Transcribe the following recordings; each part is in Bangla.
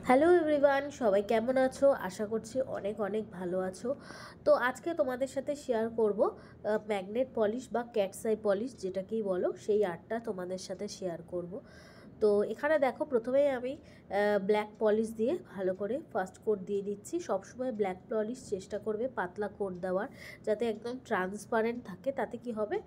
হ্যালো এভরিওয়ান, সবাই কেমন আছো? আশা করছি অনেক অনেক ভালো আছো। তো আজকে তোমাদের সাথে শেয়ার করব ম্যাগনেট পলিশ বা ক্যাটস আই পলিশ যেটাকেই বলো, সেই আর্টটা তোমাদের সাথে শেয়ার করব। তো এখানে দেখো, প্রথমেই আমি ব্ল্যাক পলিশ দিয়ে ভালো করে ফার্স্ট কোট দিয়ে দিচ্ছি। সবসময় ব্ল্যাক পলিশ চেষ্টা করবে পাতলা কোট দেওয়ার, যাতে একদম ট্রান্সপারেন্ট থাকে। তাতে কি হবে,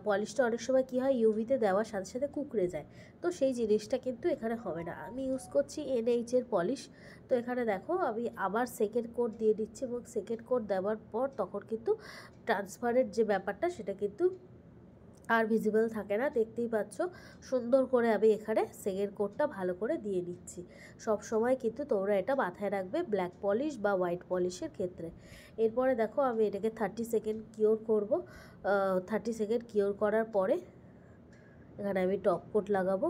পলিশটা অনেক সময় কি হয়, ইউভিতে দেওয়ার সাথে সাথে কুকড়ে যায়। তো সেই জিনিসটা কিন্তু এখানে হবে না। আমি ইউজ করছি NH এর পলিশ। তো এখানে দেখো, আমি আবার সেকেন্ড কোট দিয়ে দিচ্ছি এবং সেকেন্ড কোট দেওয়ার পর তখন কিন্তু ট্রান্সপারেন্ট যে ব্যাপারটা সেটা কিন্তু আর ভিজিবল থাকে না। দেখতেই পাচ্ছ সুন্দর করে আমি এখানে সেকেন্ড কোটটা ভালো করে দিয়ে নিচ্ছি। সব সময় কিন্তু তোমরা এটা মাথায় রাখবে ব্ল্যাক পলিশ বা হোয়াইট পলিশের ক্ষেত্রে। এরপরে দেখো, আমি এটাকে 30 সেকেন্ড কিওর করব। 30 সেকেন্ড কিওর করার পরে এখানে আমি টপ কোট লাগাবো।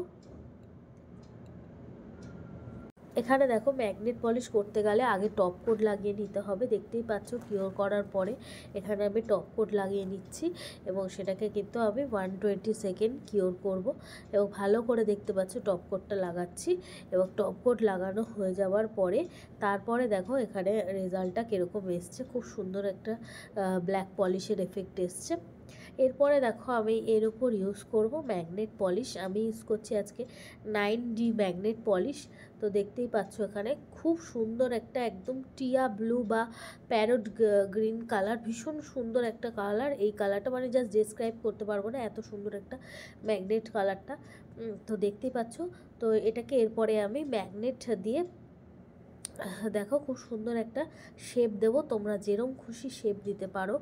এখানে দেখো, ম্যাগনেট পলিশ করতে গেলে আগে টপ কোট লাগিয়ে নিতে হবে। দেখতেই পাচ্ছ কিওর করার পরে এখানে আমি টপ কোট লাগিয়ে নিচ্ছি এবং সেটাকে কিন্তু আমি 120 সেকেন্ড কিওর করব। এবং ভালো করে দেখতে পাচ্ছ টপ কোটটা লাগাচ্ছি এবং টপ কোট লাগানো হয়ে যাওয়ার পরে তারপরে দেখো এখানে রেজাল্টটা কীরকম এসছে। খুব সুন্দর একটা ব্ল্যাক পলিশের এফেক্ট এসছে। এরপরে দেখো, আমি এর উপর ইউজ করব ম্যাগনেট পলিশ। আমি ইউজ করছি আজকে 9D ম্যাগনেট পলিশ। তো দেখতেই পাচ্ছ এখানে খুব সুন্দর একটা একদম টিয়া ব্লু বা প্যারট গ্রিন কালার, ভীষণ সুন্দর একটা কালার। এই কালারটা মানে জাস্ট ডেসক্রাইব করতে পারবো না, এত সুন্দর একটা ম্যাগনেট কালারটা। তো দেখতেই পাচ্ছ। তো এটাকে এরপরে আমি ম্যাগনেট দিয়ে দেখো খুব সুন্দর একটা শেপ দেবো। তোমরা যেরকম খুশি শেপ দিতে পারো।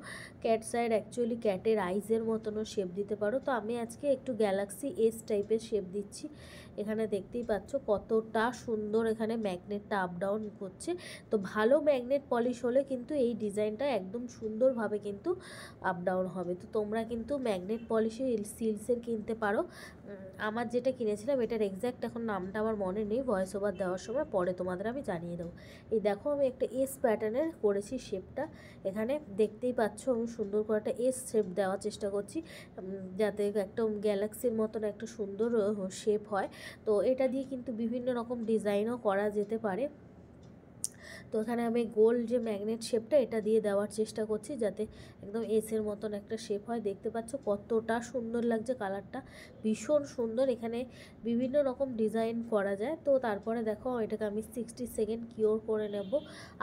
ক্যাটস আইয়ের অ্যাকচুয়ালি ক্যাটের আইজের মতনও শেপ দিতে পারো। তো আমি আজকে একটু গ্যালাক্সি এস টাইপের শেপ দিচ্ছি। এখানে দেখতেই পাচ্ছ কতটা সুন্দর এখানে ম্যাগনেটটা আপ ডাউন করছে। তো ভালো ম্যাগনেট পলিশ হলে কিন্তু এই ডিজাইনটা একদম সুন্দরভাবে কিন্তু আপ ডাউন হবে। তো তোমরা কিন্তু ম্যাগনেট পলিশে সিলসের কিনতে পারো। আমার যেটা কিনেছিলাম এটার এক্স্যাক্ট এখন নামটা আমার মনে নেই, ভয়েস ওভার দেওয়ার সময় পরে তোমাদের আমি জানিয়ে দেবো। এই দেখো, আমি একটা এস প্যাটার্নের করেছি শেপটা। এখানে দেখতেই পাচ্ছ আমি সুন্দর করে একটা এস শেপ দেওয়ার চেষ্টা করছি, যাতে একদম গ্যালাক্সির মতন একটা সুন্দর শেপ হয়। তো এটা দিয়ে কিন্তু বিভিন্ন রকম ডিজাইনও করা যেতে পারে। তো এখানে আমি গোল যে ম্যাগনেট শেপটা এটা দিয়ে দেওয়ার চেষ্টা করছি, যাতে একদম এসের মতন একটা শেপ হয়। দেখতে পাচ্ছ কতটা সুন্দর লাগছে, কালারটা ভীষণ সুন্দর। এখানে বিভিন্ন রকম ডিজাইন করা যায়। তো তারপরে দেখো, এটাকে আমি 60 সেকেন্ড কিওর করে নেব।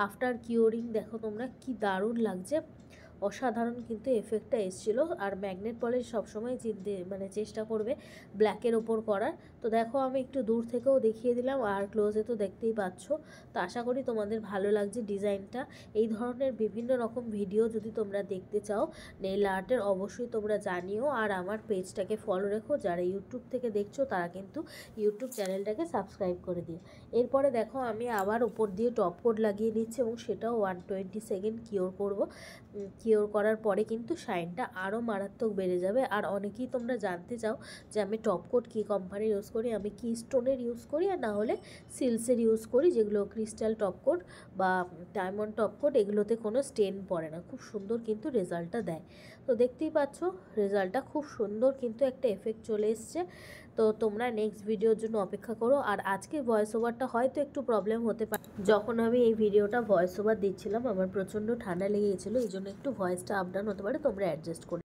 আফটার কিওরিং দেখো তোমরা কি দারুণ লাগছে, অসাধারণ কিন্তু এফেক্টটা এসেছিলো। আর ম্যাগনেট পলিশ সবসময় চেষ্টা করবে ব্ল্যাকের ওপর করার। তো দেখো, আমি একটু দূর থেকেও দেখিয়ে দিলাম আর ক্লোজে তো দেখতেই পাচ্ছ। তো আশা করি তোমাদের ভালো লাগছে ডিজাইনটা। এই ধরনের বিভিন্ন রকম ভিডিও যদি তোমরা দেখতে চাও নেইল আর্টের, অবশ্যই তোমরা জানিও। আর আমার পেজটাকে ফলো রেখো। যারা ইউটিউব থেকে দেখছো তারা কিন্তু ইউটিউব চ্যানেলটাকে সাবস্ক্রাইব করে দিও। এরপরে দেখো, আমি আবার উপর দিয়ে টপ কোট লাগিয়ে নিচ্ছি এবং সেটাও 120 সেকেন্ড কিওর করব। কিওর করার পরে কিন্তু শাইনটা আরও মারাত্মক বেড়ে যাবে। আর অনেকেই তোমরা জানতে চাও যে আমি টপ কোট কী কোম্পানির ইউজ করি। আমি কি স্টোনের ইউজ করি, আর না হলে সিলসের ইউজ করি, যেগুলো ক্রিস্টাল টপ কোট বা ডায়মন্ড টপ কোট, এগুলোতে কোনো স্টেন পড়ে না। খুব সুন্দর কিন্তু রেজাল্টটা দেয়। তো দেখতেই পাচ্ছ রেজাল্টটা খুব সুন্দর কিন্তু একটা এফেক্ট চলে এসছে। তো তোমরা নেক্সট ভিডিওর জন্য অপেক্ষা করো। আর আজকে ভয়েস ওভারটা হয়তো একটু প্রবলেম হতে পারে। যখন আমি এই ভিডিওটা ভয়েস ওভার দিচ্ছিলাম আমার প্রচণ্ড ঠান্ডা লেগে গেছিলো, এই জন্য একটু ভয়েসটা আপ ডাউন হতে পারে, তোমরা অ্যাডজাস্ট করে